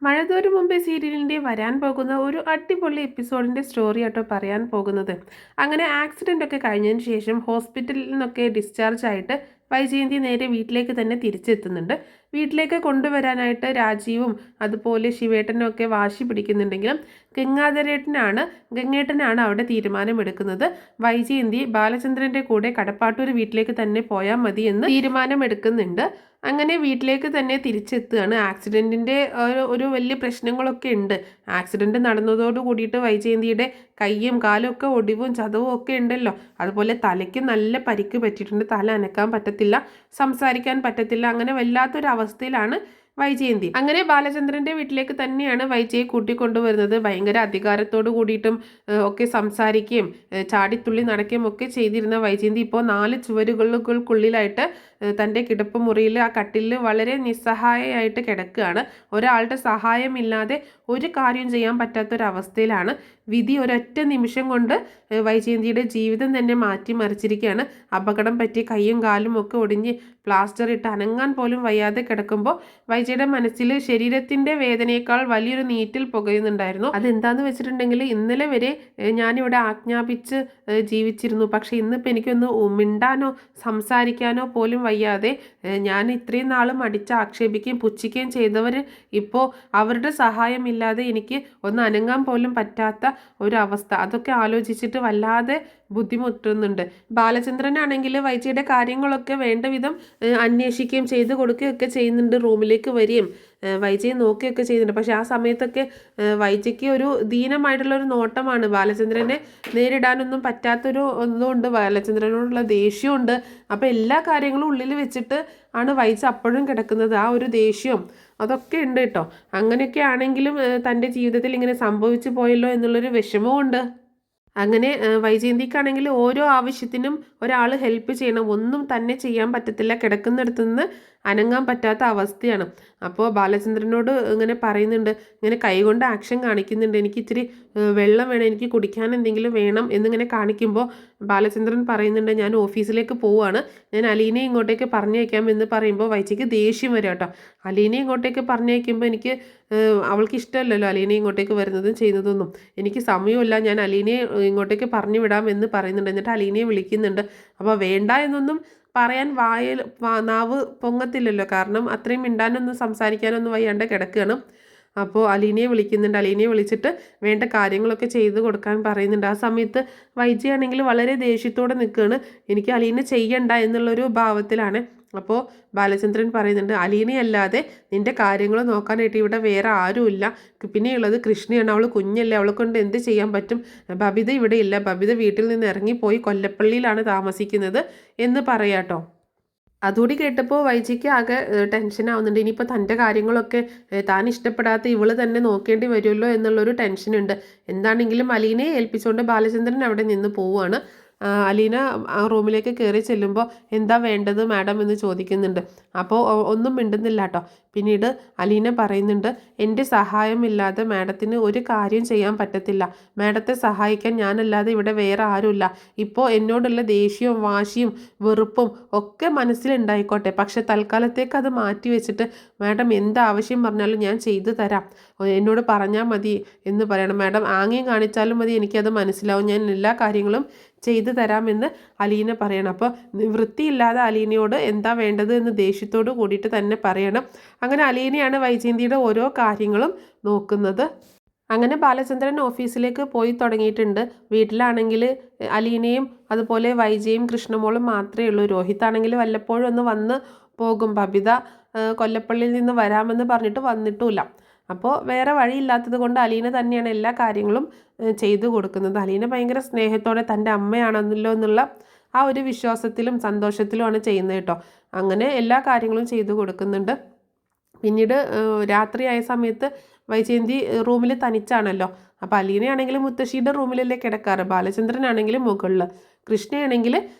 മഴതോരും മുമ്പേ സീരിയലിൻ്റെ വരാൻ പോകുന്ന ഒരു അടിപൊളി എപ്പിസോഡിൻ്റെ സ്റ്റോറി ആട്ടോ പറയാൻ പോകുന്നത്. അങ്ങനെ ആക്സിഡൻ്റ് ഒക്കെ കഴിഞ്ഞതിന് ശേഷം ഹോസ്പിറ്റലിൽ നിന്നൊക്കെ ഡിസ്ചാർജ് ആയിട്ട് വൈജയന്തി നേരെ വീട്ടിലേക്ക് തന്നെ തിരിച്ചെത്തുന്നുണ്ട്. വീട്ടിലേക്ക് കൊണ്ടുവരാനായിട്ട് രാജീവും അതുപോലെ ശിവേട്ടനും ഒക്കെ വാശി പിടിക്കുന്നുണ്ടെങ്കിലും ഗംഗേട്ടനാണ് അവിടെ തീരുമാനമെടുക്കുന്നത്. വൈജയന്തി ബാലചന്ദ്രൻ്റെ കൂടെ കടപ്പാട്ടൂർ വീട്ടിലേക്ക് തന്നെ പോയാൽ മതി എന്ന് തീരുമാനമെടുക്കുന്നുണ്ട്. അങ്ങനെ വീട്ടിലേക്ക് തന്നെ തിരിച്ചെത്തുകയാണ്. ആക്സിഡൻറ്റിൻ്റെ ഒരു വലിയ പ്രശ്നങ്ങളൊക്കെ ഉണ്ട്. ആക്സിഡൻറ്റ് നടന്നതോട് കൂടിയിട്ട് വൈജയന്തിയുടെ കയ്യും കാലും ഒക്കെ ഒടിവും ചതവും ഒക്കെ ഉണ്ടല്ലോ. അതുപോലെ തലയ്ക്ക് നല്ല പരിക്ക് പറ്റിയിട്ടുണ്ട്. തല അനക്കാൻ പറ്റത്തില്ല, സംസാരിക്കാൻ പറ്റത്തില്ല. അങ്ങനെ വല്ലാത്തൊരു അവസ്ഥയിലാണ് വൈജയന്തി. അങ്ങനെ ബാലചന്ദ്രൻ്റെ വീട്ടിലേക്ക് തന്നെയാണ് വൈജയെ കൂട്ടിക്കൊണ്ടുവരുന്നത്. ഭയങ്കര അധികാരത്തോട് കൂടിയിട്ടും ഒക്കെ സംസാരിക്കുകയും ചാടിത്തുള്ളി നടക്കുകയും ഒക്കെ ചെയ്തിരുന്ന വൈജയന്തി ഇപ്പോൾ 4 ചുവരുകൾക്കുള്ളിലായിട്ട് തൻ്റെ കിടപ്പ് മുറിയിൽ ആ കട്ടിലിൽ വളരെ നിസ്സഹായയായിട്ട് കിടക്കുകയാണ്. ഒരാളുടെ സഹായമില്ലാതെ ഒരു കാര്യം ചെയ്യാൻ പറ്റാത്തൊരവസ്ഥയിലാണ്. വിധി ഒരൊറ്റ നിമിഷം കൊണ്ട് വൈജയന്തിയുടെ ജീവിതം തന്നെ മാറ്റിമറിച്ചിരിക്കുകയാണ്. അപകടം പറ്റി കൈയും കാലും ഒക്കെ ഒടിഞ്ഞ് പ്ലാസ്റ്റർ ഇട്ട് അനങ്ങാൻ പോലും വയ്യാതെ കിടക്കുമ്പോൾ വൈജയുടെ മനസ്സിൽ ശരീരത്തിൻ്റെ വേദനയേക്കാൾ വലിയൊരു നീറ്റിൽ പുകയുന്നുണ്ടായിരുന്നു. അതെന്താന്ന് വെച്ചിട്ടുണ്ടെങ്കിൽ ഇന്നലെ വരെ ഞാനിവിടെ ആജ്ഞാപിച്ച് ജീവിച്ചിരുന്നു. പക്ഷെ ഇന്നിപ്പോൾ എനിക്കൊന്ന് മിണ്ടാനോ സംസാരിക്കാനോ പോലും വയ്യാതെ ഞാൻ ഇത്രയും നാളും അടിച്ച് ആക്ഷേപിക്കുകയും പുച്ഛിക്കുകയും ചെയ്തവർ ഇപ്പോൾ അവരുടെ സഹായമില്ലാതെ എനിക്ക് ഒന്ന് അനങ്ങാൻ പോലും പറ്റാത്ത ഒരവസ്ഥ. അതൊക്കെ ആലോചിച്ചിട്ട് വല്ലാതെ ബുദ്ധിമുട്ടുന്നുണ്ട്. ബാലചന്ദ്രനാണെങ്കിൽ വൈജയുടെ കാര്യങ്ങളൊക്കെ വേണ്ട വിധം അന്വേഷിക്കുകയും ചെയ്ത് കൊടുക്കുകയൊക്കെ ചെയ്യുന്നുണ്ട്. റൂമിലേക്ക് വരികയും വൈജയെ നോക്കുകയൊക്കെ ചെയ്യുന്നുണ്ട്. പക്ഷെ ആ സമയത്തൊക്കെ വൈജയ്ക്ക് ഒരു ദീനമായിട്ടുള്ളൊരു നോട്ടമാണ്. ബാലചന്ദ്രനെ നേരിടാനൊന്നും പറ്റാത്തൊരു ഒന്നുകൊണ്ട് ബാലചന്ദ്രനോടുള്ള ദേഷ്യമുണ്ട്. അപ്പോൾ എല്ലാ കാര്യങ്ങളും ഉള്ളിൽ വെച്ചിട്ട് ആണ് വൈജ അപ്പോഴും കിടക്കുന്നത്. ആ ഒരു ദേഷ്യവും അതൊക്കെ ഉണ്ട് കേട്ടോ. അങ്ങനെയൊക്കെ ആണെങ്കിലും തൻ്റെ ജീവിതത്തിൽ ഇങ്ങനെ സംഭവിച്ചു പോയല്ലോ എന്നുള്ളൊരു വിഷമവും ഉണ്ട്. അങ്ങനെ വൈജയന്തിക്കാണെങ്കിൽ ഓരോ ആവശ്യത്തിനും ഒരാൾ ഹെൽപ്പ് ചെയ്യണം. ഒന്നും തന്നെ ചെയ്യാൻ പറ്റത്തില്ല. കിടക്കുന്നിടത്തു നിന്ന് അനങ്ങാൻ പറ്റാത്ത അവസ്ഥയാണ്. അപ്പോൾ ബാലചന്ദ്രനോട് ഇങ്ങനെ പറയുന്നുണ്ട്, ഇങ്ങനെ കൈകൊണ്ട് ആക്ഷൻ കാണിക്കുന്നുണ്ട്, എനിക്ക് ഇച്ചിരി വെള്ളം വേണം, എനിക്ക് കുടിക്കാൻ എന്തെങ്കിലും വേണം എന്നിങ്ങനെ കാണിക്കുമ്പോൾ ബാലചന്ദ്രൻ പറയുന്നുണ്ട്, ഞാൻ ഓഫീസിലേക്ക് പോവുകയാണ്, ഞാൻ അലീനെ ഇങ്ങോട്ടേക്ക് പറഞ്ഞയക്കാം എന്ന് പറയുമ്പോൾ വൈജയ്ക്ക് ദേഷ്യം വരും കേട്ടോ. അലീനെ ഇങ്ങോട്ടേക്ക് പറഞ്ഞയക്കുമ്പോൾ എനിക്ക് അവൾക്ക് ഇഷ്ടമല്ലല്ലോ അലീനെ ഇങ്ങോട്ടേക്ക് വരുന്നതും ചെയ്യുന്നതൊന്നും. എനിക്ക് സമയമില്ല, ഞാൻ അലീനെ ഇങ്ങോട്ടേക്ക് പറഞ്ഞു വിടാം എന്ന് പറയുന്നുണ്ട്. എന്നിട്ട് അലീനയെ വിളിക്കുന്നുണ്ട്. അപ്പോൾ വേണ്ട എന്നൊന്നും പറയാൻ നാവ് പൊങ്ങത്തില്ലല്ലോ. കാരണം അത്രയും മിണ്ടാനൊന്നും സംസാരിക്കാനൊന്നും വയ്യാണ്ട് കിടക്കുകയാണ്. അപ്പോൾ അലീനയെ വിളിക്കുന്നുണ്ട്. അലീനയെ വിളിച്ചിട്ട് വേണ്ട കാര്യങ്ങളൊക്കെ ചെയ്ത് കൊടുക്കാൻ പറയുന്നുണ്ട്. ആ സമയത്ത് വൈജയാണെങ്കിൽ വളരെ ദേഷ്യത്തോടെ നിൽക്കുകയാണ്. എനിക്ക് അലീന ചെയ്യണ്ട എന്നുള്ളൊരു ഭാവത്തിലാണ്. അപ്പോൾ ബാലചന്ദ്രൻ പറയുന്നുണ്ട്, അലീനയല്ലാതെ നിൻ്റെ കാര്യങ്ങൾ നോക്കാനായിട്ട് ഇവിടെ വേറെ ആരുമില്ല. പിന്നെയുള്ളത് കൃഷ്ണയാണ്. അവൾ കുഞ്ഞല്ലേ, അവളെ കൊണ്ട് എന്ത് ചെയ്യാൻ പറ്റും? ബബിത ഇവിടെ ഇല്ല, ബബിത വീട്ടിൽ നിന്ന് ഇറങ്ങിപ്പോയി കൊല്ലപ്പള്ളിയിലാണ് താമസിക്കുന്നത് എന്ന് പറയാട്ടോ. അതുകൂടി കേട്ടപ്പോൾ വൈജയ്ക്ക് ആകെ ടെൻഷൻ ആവുന്നുണ്ട്. ഇനിയിപ്പോൾ തൻ്റെ കാര്യങ്ങളൊക്കെ താൻ ഇഷ്ടപ്പെടാത്ത ഇവള് തന്നെ നോക്കേണ്ടി വരുമല്ലോ എന്നുള്ളൊരു ടെൻഷനുണ്ട്. എന്താണെങ്കിലും അലീനയെ ഏൽപ്പിച്ചുകൊണ്ട് ബാലചന്ദ്രൻ അവിടെ നിന്ന് പോവുകയാണ്. അലീന ആ റൂമിലേക്ക് കയറി ചെല്ലുമ്പോൾ എന്താ വേണ്ടത് മാഡം എന്ന് ചോദിക്കുന്നുണ്ട്. അപ്പോൾ ഒന്നും മിണ്ടുന്നില്ല കേട്ടോ. പിന്നീട് അലീന പറയുന്നുണ്ട്, എൻ്റെ സഹായമില്ലാതെ മാഡത്തിന് ഒരു കാര്യം ചെയ്യാൻ പറ്റത്തില്ല. മാഡത്തെ സഹായിക്കാൻ ഞാനല്ലാതെ ഇവിടെ വേറെ ആരുമില്ല. ഇപ്പോൾ എന്നോടുള്ള ദേഷ്യവും വാശിയും വെറുപ്പും ഒക്കെ മനസ്സിലുണ്ടായിക്കോട്ടെ, പക്ഷെ തൽക്കാലത്തേക്ക് അത് മാറ്റി വെച്ചിട്ട് മാഡം എന്താവശ്യം പറഞ്ഞാലും ഞാൻ ചെയ്തു തരാം, എന്നോട് പറഞ്ഞാൽ മതി എന്ന് പറയണം. മാഡം ആംഗ്യം കാണിച്ചാലും മതി, എനിക്കത് മനസ്സിലാവും, ഞാൻ എല്ലാ കാര്യങ്ങളും ചെയ്തു തരാമെന്ന് അലീന പറയണം. അപ്പോൾ വൃത്തിയില്ലാതെ അലീനയോട് എന്താ വേണ്ടത് എന്ന് ദേഷ്യത്തോട് കൂടിയിട്ട് തന്നെ പറയണം. അങ്ങനെ അലീനയാണ് വൈജയന്തിയുടെ ഓരോ കാര്യങ്ങളും നോക്കുന്നത്. അങ്ങനെ ബാലചന്ദ്രൻ ഓഫീസിലേക്ക് പോയി തുടങ്ങിയിട്ടുണ്ട്. വീട്ടിലാണെങ്കിൽ അലീനയും അതുപോലെ വൈജയും കൃഷ്ണമോളും മാത്രമേ ഉള്ളൂ. രോഹിത്താണെങ്കിൽ വല്ലപ്പോഴും ഒന്ന് വന്ന് പോകും. ബബിത കൊല്ലപ്പള്ളിയിൽ നിന്ന് വരാമെന്ന് പറഞ്ഞിട്ട് വന്നിട്ടുമില്ല. അപ്പോൾ വേറെ വഴിയില്ലാത്തത് കൊണ്ട് അലീന തന്നെയാണ് എല്ലാ കാര്യങ്ങളും ചെയ്തു കൊടുക്കുന്നത്. അലീന ഭയങ്കര സ്നേഹത്തോടെ തൻ്റെ അമ്മയാണെന്നല്ലോ എന്നുള്ള ആ ഒരു വിശ്വാസത്തിലും സന്തോഷത്തിലുമാണ് ചെയ്യുന്നത് കേട്ടോ. അങ്ങനെ എല്ലാ കാര്യങ്ങളും ചെയ്തു കൊടുക്കുന്നുണ്ട്. പിന്നീട് രാത്രിയായ സമയത്ത് വൈജയന്തി റൂമിൽ തനിച്ചാണല്ലോ. അപ്പോൾ അലീനയാണെങ്കിൽ മുത്തശ്ശിയുടെ റൂമിലല്ലേ കിടക്കാറ്, ബാലചന്ദ്രനാണെങ്കിൽ മുകളിൽ, കൃഷ്ണയാണെങ്കിൽ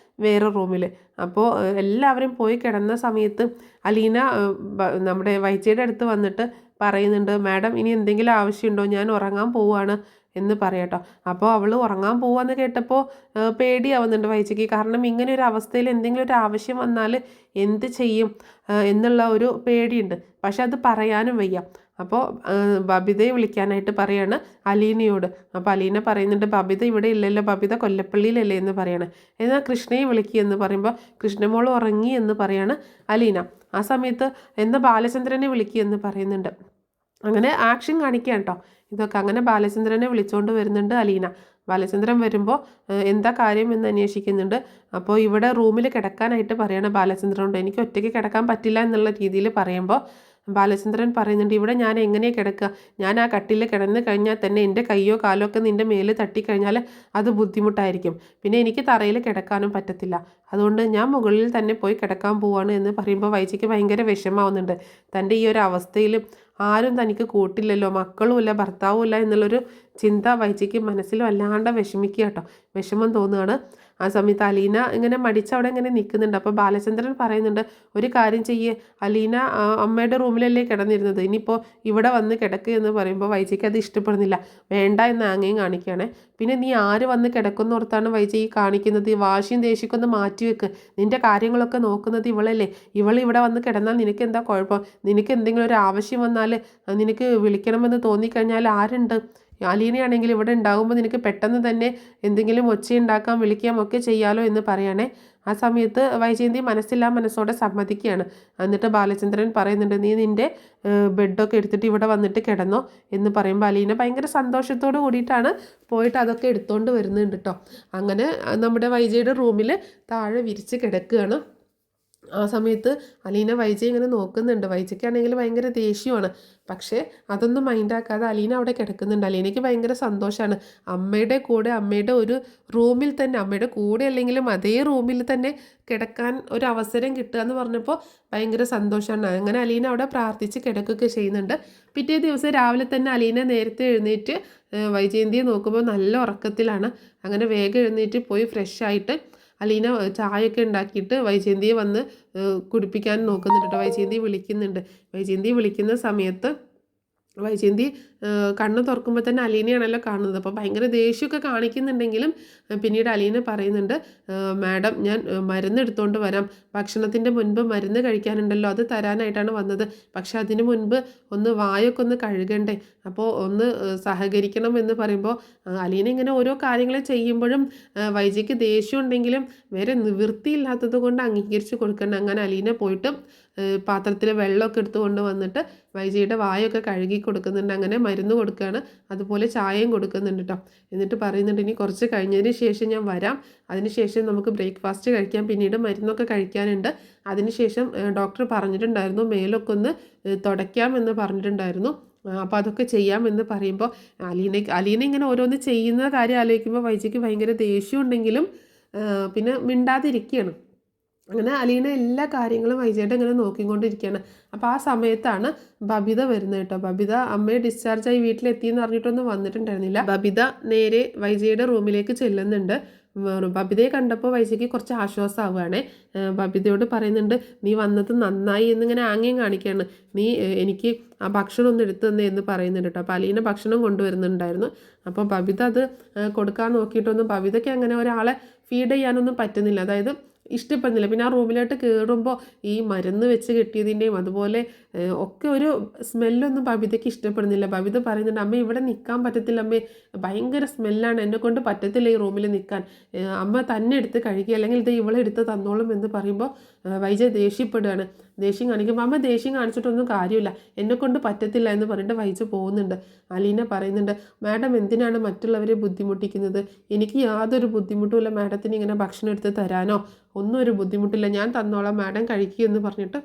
വേറെ റൂമിൽ. അപ്പോൾ എല്ലാവരും പോയി കിടന്ന സമയത്ത് അലീന നമ്മുടെ വൈജയുടെ അടുത്ത് വന്നിട്ട് പറയുന്നുണ്ട്, മാഡം ഇനി എന്തെങ്കിലും ആവശ്യമുണ്ടോ, ഞാൻ ഉറങ്ങാൻ പോവുകയാണ് എന്ന് പറയട്ടോ. അപ്പോൾ അവൾ ഉറങ്ങാൻ പോവാന്ന് കേട്ടപ്പോൾ പേടിയാവുന്നുണ്ട് വൈജയ്ക്ക്. കാരണം ഇങ്ങനെ ഒരു അവസ്ഥയിൽ എന്തെങ്കിലും ഒരു ആവശ്യം വന്നാൽ എന്ത് ചെയ്യും എന്നുള്ള ഒരു പേടിയുണ്ട്. പക്ഷെ അത് പറയാനും വയ്യ. അപ്പോൾ ബബിതയെ വിളിക്കാനായിട്ട് പറയാണ് അലീനയോട്. അപ്പോൾ അലീന പറയുന്നുണ്ട് ബബിത ഇവിടെ ഇല്ലല്ലോ, ബബിത കൊല്ലപ്പള്ളിയിലല്ലേ എന്ന് പറയാണ്. എന്നാൽ കൃഷ്ണയെ വിളിക്കുക എന്ന് പറയുമ്പോൾ കൃഷ്ണമോൾ ഉറങ്ങി എന്ന് പറയാണ് അലീന. ആ സമയത്ത് എന്നാൽ ബാലചന്ദ്രനെ വിളിക്കുക എന്ന് പറയുന്നുണ്ട്. അങ്ങനെ ആക്ഷൻ കാണിക്കുക കേട്ടോ ഇതൊക്കെ. അങ്ങനെ ബാലചന്ദ്രനെ വിളിച്ചുകൊണ്ട് വരുന്നുണ്ട് അലീന. ബാലചന്ദ്രൻ വരുമ്പോൾ എന്താ കാര്യം എന്ന് അന്വേഷിക്കുന്നുണ്ട്. അപ്പോൾ ഇവിടെ റൂമിൽ കിടക്കാനായിട്ട് പറയണം ബാലചന്ദ്രനോട്. എനിക്ക് ഒറ്റയ്ക്ക് കിടക്കാൻ പറ്റില്ല എന്നുള്ള രീതിയിൽ പറയുമ്പോൾ ബാലചന്ദ്രൻ പറയുന്നുണ്ട് ഇവിടെ ഞാൻ എങ്ങനെയാണ് കിടക്കുക, ഞാൻ ആ കട്ടിൽ കിടന്ന് കഴിഞ്ഞാൽ തന്നെ എൻ്റെ കയ്യോ കാലോ ഒക്കെ നിൻ്റെ മേല് തട്ടിക്കഴിഞ്ഞാൽ അത് ബുദ്ധിമുട്ടായിരിക്കും, പിന്നെ എനിക്ക് തറയിൽ കിടക്കാനും പറ്റത്തില്ല, അതുകൊണ്ട് ഞാൻ മുകളിൽ തന്നെ പോയി കിടക്കാൻ പോവാണ് എന്ന് പറയുമ്പോൾ വൈജിക്ക് ഭയങ്കര വിഷമാവുന്നുണ്ട്. തൻ്റെ ഈ ഒരു അവസ്ഥയിൽ ആരും തനിക്ക് കൂട്ടില്ലല്ലോ, മക്കളുമില്ല ഭർത്താവുമില്ല എന്നുള്ളൊരു ചിന്ത വൈജിക്ക് മനസ്സിൽ വല്ലാണ്ട് വിഷമിക്കുക കേട്ടോ, വിഷമം തോന്നുകയാണ്. ആ സമയത്ത് അലീന ഇങ്ങനെ മടിച്ച് അവിടെ ഇങ്ങനെ നിൽക്കുന്നുണ്ട്. അപ്പോൾ ബാലചന്ദ്രൻ പറയുന്നുണ്ട് ഒരു കാര്യം ചെയ്യേ, അലീന അമ്മയുടെ റൂമിലല്ലേ കിടന്നിരുന്നത്, ഇനിയിപ്പോൾ ഇവിടെ വന്ന് കിടക്കുക എന്ന് പറയുമ്പോൾ വൈജിക്ക് അത് ഇഷ്ടപ്പെടുന്നില്ല. വേണ്ട എന്ന് ആംഗ്യം കാണിക്കുകയാണ്. പിന്നെ നീ ആര് വന്ന് കിടക്കുന്നോർത്താണ് വൈജി കാണിക്കുന്നത്, വാശിയും ദേഷ്യമൊക്കെ മാറ്റി വെക്ക്, നിൻ്റെ കാര്യങ്ങളൊക്കെ നോക്കുന്നത് ഇവളല്ലേ, ഇവിടെ വന്ന് കിടന്നാൽ നിനക്ക് എന്താ കുഴപ്പം, നിനക്ക് എന്തെങ്കിലും ഒരു ആവശ്യം വന്നാൽ നിനക്ക് വിളിക്കണമെന്ന് തോന്നിക്കഴിഞ്ഞാൽ ആരുണ്ട്, അലീനയാണെങ്കിൽ ഇവിടെ ഉണ്ടാകുമ്പോൾ നിനക്ക് പെട്ടെന്ന് തന്നെ എന്തെങ്കിലും ഒച്ചയുണ്ടാക്കാം വിളിക്കാം ഒക്കെ ചെയ്യാലോ എന്ന് പറയണേ. ആ സമയത്ത് വൈജയന്തി മനസ്സില്ലാ മനസ്സോടെ സമ്മതിക്കുകയാണ്. എന്നിട്ട് ബാലചന്ദ്രൻ പറയുന്നുണ്ട് നീ നിൻ്റെ ബെഡൊക്കെ എടുത്തിട്ട് ഇവിടെ വന്നിട്ട് കിടന്നോ എന്ന് പറയുമ്പോൾ അലീന ഭയങ്കര സന്തോഷത്തോട് കൂടിയിട്ടാണ് പോയിട്ട് അതൊക്കെ എടുത്തുകൊണ്ട് വരുന്നുണ്ട് കേട്ടോ. അങ്ങനെ നമ്മുടെ വൈജയുടെ റൂമിൽ താഴെ വിരിച്ച് കിടക്കുകയാണ്. ആ സമയത്ത് അലീന വൈജയെ ഇങ്ങനെ നോക്കുന്നുണ്ട്. വൈജയ്ക്കാണെങ്കിൽ ഭയങ്കര ദേഷ്യമാണ്. പക്ഷേ അതൊന്നും മൈൻഡാക്കാതെ അലീന അവിടെ കിടക്കുന്നുണ്ട്. അലീനയ്ക്ക് ഭയങ്കര സന്തോഷമാണ്. അമ്മയുടെ കൂടെ അമ്മയുടെ ഒരു റൂമിൽ തന്നെ, അമ്മയുടെ കൂടെ അല്ലെങ്കിലും അതേ റൂമിൽ തന്നെ കിടക്കാൻ ഒരു അവസരം കിട്ടുക എന്ന് പറഞ്ഞപ്പോൾ ഭയങ്കര സന്തോഷമാണ്. അങ്ങനെ അലീന അവിടെ പ്രാർത്ഥിച്ച് കിടക്കുകയൊക്കെ ചെയ്യുന്നുണ്ട്. പിറ്റേ ദിവസം രാവിലെ തന്നെ അലീന നേരത്തെ എഴുന്നേറ്റ് വൈജയന്തിയെ നോക്കുമ്പോൾ നല്ല ഉറക്കത്തിലാണ്. അങ്ങനെ വേഗം എഴുന്നേറ്റ് പോയി ഫ്രഷ് ആയിട്ട് അലീന ചായയൊക്കെ ഉണ്ടാക്കിയിട്ട് വൈജയന്തിയെ വന്ന് കുടിപ്പിക്കാൻ നോക്കുന്നുണ്ട് കേട്ടോ. വൈജയന്തി വിളിക്കുന്നുണ്ട്. വൈജയന്തി വിളിക്കുന്ന സമയത്ത് വൈജയന്തി കണ്ണ് തുറക്കുമ്പോൾ തന്നെ അലീനയാണല്ലോ കാണുന്നത്. അപ്പോൾ ഭയങ്കര ദേഷ്യമൊക്കെ കാണിക്കുന്നുണ്ടെങ്കിലും പിന്നീട് അലീന പറയുന്നുണ്ട് മാഡം ഞാൻ മരുന്ന് എടുത്തുകൊണ്ട് വരാം, ഭക്ഷണത്തിൻ്റെ മുൻപ് മരുന്ന് കഴിക്കാനുണ്ടല്ലോ അത് തരാനായിട്ടാണ് വന്നത്, പക്ഷെ അതിന് മുൻപ് ഒന്ന് വായൊക്കെ ഒന്ന് കഴുകണ്ടേ, അപ്പോൾ ഒന്ന് സഹകരിക്കണം എന്ന് പറയുമ്പോൾ അലീന ഇങ്ങനെ ഓരോ കാര്യങ്ങൾ ചെയ്യുമ്പോഴും വൈജിക്ക് ദേഷ്യം ഉണ്ടെങ്കിലും വേറെ നിവൃത്തിയില്ലാത്തത് കൊണ്ട് അംഗീകരിച്ച് കൊടുക്കണം. അങ്ങനെ അലീന പോയിട്ട് പാത്രത്തിൽ വെള്ളമൊക്കെ എടുത്തുകൊണ്ട് വന്നിട്ട് വൈജിയുടെ വായൊക്കെ കഴുകി കൊടുക്കുന്നുണ്ട്. അങ്ങനെ മരുന്ന് കൊടുക്കുകയാണ്, അതുപോലെ ചായയും കൊടുക്കുന്നുണ്ട് കേട്ടോ. എന്നിട്ട് പറയുന്നുണ്ട് ഇനി കുറച്ച് കഴിഞ്ഞതിന് ശേഷം ഞാൻ വരാം, അതിനുശേഷം നമുക്ക് ബ്രേക്ക്ഫാസ്റ്റ് കഴിക്കാം, പിന്നീട് മരുന്നൊക്കെ കഴിക്കാനുണ്ട്, അതിനുശേഷം ഡോക്ടർ പറഞ്ഞിട്ടുണ്ടായിരുന്നു മേലൊക്കെ ഒന്ന് തുടയ്ക്കാമെന്ന് പറഞ്ഞിട്ടുണ്ടായിരുന്നു, അപ്പോൾ അതൊക്കെ ചെയ്യാമെന്ന് പറയുമ്പോൾ അലീന ഇങ്ങനെ ഓരോന്ന് ചെയ്യുന്ന കാര്യം ആലോചിക്കുമ്പോൾ വൈജിക്ക് ഭയങ്കര ദേഷ്യം ഉണ്ടെങ്കിലും പിന്നെ മിണ്ടാതിരിക്കുകയാണ്. അങ്ങനെ അലീന എല്ലാ കാര്യങ്ങളും വൈജയുടെ ഇങ്ങനെ നോക്കിക്കൊണ്ടിരിക്കുകയാണ്. അപ്പോൾ ആ സമയത്താണ് ബബിത വരുന്നത് കേട്ടോ. ബബിത അമ്മയെ ഡിസ്ചാർജായി വീട്ടിലെത്തിയെന്ന് പറഞ്ഞിട്ടൊന്നും വന്നിട്ടുണ്ടായിരുന്നില്ല. ബബിത നേരെ വൈജയുടെ റൂമിലേക്ക് ചെല്ലുന്നുണ്ട്. ബബിതയെ കണ്ടപ്പോൾ വൈജയ്ക്ക് കുറച്ച് ആശ്വാസമാവുകയാണേ. ബബിതയോട് പറയുന്നുണ്ട് നീ വന്നത് നന്നായി എന്നിങ്ങനെ ആംഗ്യം കാണിക്കുകയാണ്, നീ എനിക്ക് ആ ഭക്ഷണം ഒന്ന് എടുത്തു തന്നെ എന്ന് പറയുന്നുണ്ട് കേട്ടോ. അപ്പോൾ അലീന ഭക്ഷണം കൊണ്ടുവരുന്നുണ്ടായിരുന്നു. അപ്പോൾ ബബിത അത് കൊടുക്കാൻ നോക്കിയിട്ടൊന്നും ബബിതയ്ക്ക് അങ്ങനെ ഒരാളെ ഫീഡ് ചെയ്യാനൊന്നും പറ്റുന്നില്ല, അതായത് ഇഷ്ടപ്പെടുന്നില്ല. പിന്നെ ആ റൂമിലോട്ട് കയറുമ്പോൾ ഈ മരുന്ന് വെച്ച് കെട്ടിയതിൻ്റെയും അതുപോലെ ഒക്കെ ഒരു സ്മെല്ലൊന്നും ബബിതയ്ക്ക് ഇഷ്ടപ്പെടുന്നില്ല. ബബിത പറയുന്നുണ്ട് അമ്മ ഇവിടെ നിൽക്കാൻ പറ്റത്തില്ല, അമ്മേ ഭയങ്കര സ്മെല്ലാണ്, എന്നെ കൊണ്ട് പറ്റത്തില്ല ഈ റൂമിൽ നിൽക്കാൻ, അമ്മ തന്നെ എടുത്ത് കഴിക്കുക അല്ലെങ്കിൽ ഇത് ഇവളെ എടുത്ത് തന്നോളും എന്ന് പറയുമ്പോൾ വൈജ ദേഷ്യപ്പെടുകയാണ്. ദേഷ്യം കാണിക്കുമ്പോൾ അമ്മ ദേഷ്യം കാണിച്ചിട്ടൊന്നും കാര്യമില്ല, എന്നെക്കൊണ്ട് പറ്റത്തില്ല എന്ന് പറഞ്ഞിട്ട് വൈജ പോകുന്നുണ്ട്. അലീന പറയുന്നുണ്ട് മാഡം എന്തിനാണ് മറ്റുള്ളവരെ ബുദ്ധിമുട്ടിക്കുന്നത്, എനിക്ക് യാതൊരു ബുദ്ധിമുട്ടുമില്ല മാഡത്തിന് ഇങ്ങനെ ഭക്ഷണം എടുത്ത് തരാനോ ഒന്നും ഒരു ബുദ്ധിമുട്ടില്ല, ഞാൻ തന്നോളാം മാഡം കഴിക്കുക എന്ന് പറഞ്ഞിട്ട്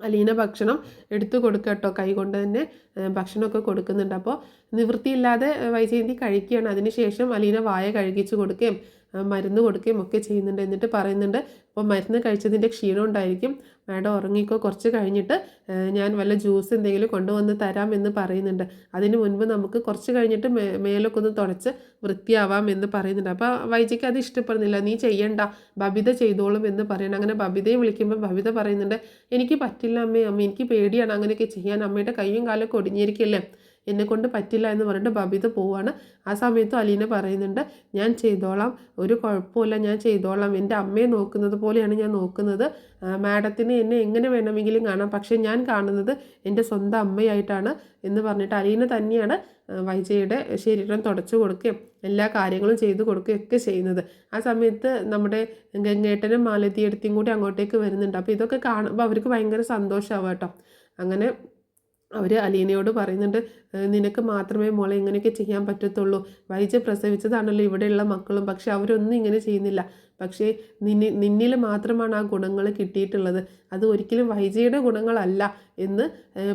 അലീന ഭക്ഷണം എടുത്തു കൊടുക്കുക കേട്ടോ. കൈകൊണ്ട് തന്നെ ഭക്ഷണമൊക്കെ കൊടുക്കുന്നുണ്ട്. അപ്പോൾ നിവൃത്തിയില്ലാതെ വൈജയന്തി കഴിക്കുകയാണ്. അതിനുശേഷം അലീന വായ കഴുകിച്ച് കൊടുക്കുകയും മരുന്ന് കൊടുക്കുകയും ഒക്കെ ചെയ്യുന്നുണ്ട്. എന്നിട്ട് പറയുന്നുണ്ട് അപ്പോൾ മരുന്ന് കഴിച്ചതിൻ്റെ ക്ഷീണം ഉണ്ടായിരിക്കും, മാഡം ഉറങ്ങിക്കോ, കുറച്ച് കഴിഞ്ഞിട്ട് ഞാൻ വല്ല ജ്യൂസ് എന്തെങ്കിലും കൊണ്ടുവന്ന് തരാം എന്ന് പറയുന്നുണ്ട്. അതിന് മുൻപ് നമുക്ക് കുറച്ച് കഴിഞ്ഞിട്ട് മേലൊക്കെ ഒന്ന് തുടച്ച് വൃത്തിയാവാം എന്ന് പറയുന്നുണ്ട്. അപ്പോൾ വൈജയ്ക്ക് അത് ഇഷ്ടപ്പെടുന്നില്ല, നീ ചെയ്യണ്ട ബബിത ചെയ്തോളും എന്ന് പറയണം. അങ്ങനെ ബബിതയെ വിളിക്കുമ്പോൾ ബബിത പറയുന്നുണ്ട് എനിക്ക് പറ്റില്ല അമ്മ എനിക്ക് പേടിയാണ് അങ്ങനെയൊക്കെ ചെയ്യാൻ, അമ്മയുടെ കൈയും കാലൊക്കെ ഒടിഞ്ഞിരിക്കില്ലേ, എന്നെക്കൊണ്ട് പറ്റില്ല എന്ന് പറഞ്ഞിട്ട് ബബിത പോവാണ്. ആ സമയത്തും അലീന പറയുന്നുണ്ട്, ഞാൻ ചെയ്തോളാം, ഒരു കുഴപ്പമില്ല, ഞാൻ ചെയ്തോളാം, എൻ്റെ അമ്മയെ നോക്കുന്നത് പോലെയാണ് ഞാൻ നോക്കുന്നത്, മാഡത്തിന് എന്നെ എങ്ങനെ വേണമെങ്കിലും കാണാം, പക്ഷേ ഞാൻ കാണുന്നത് എൻ്റെ സ്വന്തം അമ്മയായിട്ടാണ് എന്ന് പറഞ്ഞിട്ട് അലീന തന്നെയാണ് വൈജയുടെ ശരീരം തുടച്ചു കൊടുക്കുകയും എല്ലാ കാര്യങ്ങളും ചെയ്തു കൊടുക്കുകയൊക്കെ ചെയ്യുന്നത്. ആ സമയത്ത് നമ്മുടെ ഗംഗേട്ടനും മാലതിയെടുത്തിയും കൂടി അങ്ങോട്ടേക്ക് വരുന്നുണ്ട്. അപ്പോൾ ഇതൊക്കെ കാണുമ്പോൾ അവർക്ക് ഭയങ്കര സന്തോഷമാവും കേട്ടോ. അങ്ങനെ അവർ അലീനയോട് പറയുന്നുണ്ട്, നിനക്ക് മാത്രമേ മോളെ ഇങ്ങനെയൊക്കെ ചെയ്യാൻ പറ്റത്തുള്ളൂ, വൈജ പ്രസവിച്ചതാണല്ലോ ഇവിടെയുള്ള മക്കളും, പക്ഷെ അവരൊന്നും ഇങ്ങനെ ചെയ്യുന്നില്ല, പക്ഷേ നിന്നിൽ മാത്രമാണ് ആ ഗുണങ്ങൾ കിട്ടിയിട്ടുള്ളത്, അത് ഒരിക്കലും വൈജയുടെ ഗുണങ്ങളല്ല എന്ന്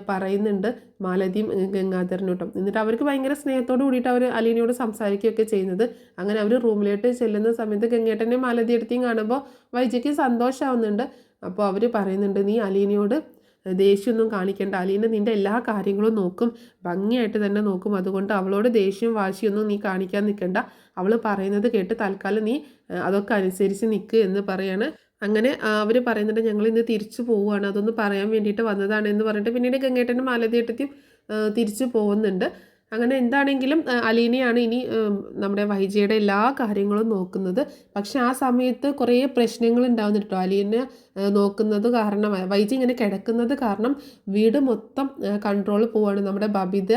പറയുന്നുണ്ട് മാലതിയും ഗംഗാധരനോട്ടും. എന്നിട്ട് അവർക്ക് ഭയങ്കര സ്നേഹത്തോട് കൂടിയിട്ട് അവർ അലീനയോട് സംസാരിക്കുകയൊക്കെ ചെയ്യുന്നത്. അങ്ങനെ അവർ റൂമിലോട്ട് ചെല്ലുന്ന സമയത്ത് ഗംഗേട്ടനെയും മാലതിയെടുത്തിയും കാണുമ്പോൾ വൈജയ്ക്ക് സന്തോഷമാവുന്നുണ്ട്. അപ്പോൾ അവർ പറയുന്നുണ്ട്, നീ അലീനയോട് ദേഷ്യമൊന്നും കാണിക്കേണ്ട, അലീന നിൻ്റെ എല്ലാ കാര്യങ്ങളും നോക്കും, ഭംഗിയായിട്ട് തന്നെ നോക്കും, അതുകൊണ്ട് അവളോട് ദേഷ്യവും വാശിയൊന്നും നീ കാണിക്കാൻ നിൽക്കണ്ട, അവൾ പറയുന്നത് കേട്ട് തൽക്കാലം നീ അതൊക്കെ അനുസരിച്ച് നിൽക്ക് എന്ന് പറയാണ്. അങ്ങനെ അവർ പറയുന്നുണ്ട്, ഞങ്ങൾ ഇന്ന് തിരിച്ചു പോവുകയാണ്, അതൊന്ന് പറയാൻ വേണ്ടിയിട്ട് വന്നതാണ് എന്ന് പറഞ്ഞിട്ട് പിന്നീട് ഗംഗേട്ടനും മാലതിയേട്ടത്തിയും തിരിച്ചു പോകുന്നുണ്ട്. അങ്ങനെ എന്താണെങ്കിലും അലീനയാണ് ഇനി നമ്മുടെ വൈജയുടെ എല്ലാ കാര്യങ്ങളും നോക്കുന്നത്. പക്ഷെ ആ സമയത്ത് കുറേ പ്രശ്നങ്ങൾ ഉണ്ടാവുന്നുണ്ട് കേട്ടോ. അലീന നോക്കുന്നത് കാരണം, വൈജ ഇങ്ങനെ കിടക്കുന്നത് കാരണം വീട് മൊത്തം കൺട്രോൾ പോവാണ്. നമ്മുടെ ബബിത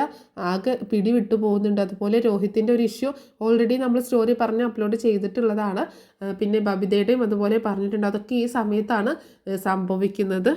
ആകെ പിടിവിട്ടു പോകുന്നുണ്ട്. അതുപോലെ രോഹിത്തിൻ്റെ ഒരു ഇഷ്യൂ ഓൾറെഡി നമ്മൾ സ്റ്റോറി പറഞ്ഞ് അപ്ലോഡ് ചെയ്തിട്ടുള്ളതാണ്. പിന്നെ ബബിതയുടെയും അതുപോലെ പറഞ്ഞിട്ടുണ്ട്. അതൊക്കെ ഈ സമയത്താണ് സംഭവിക്കുന്നത്.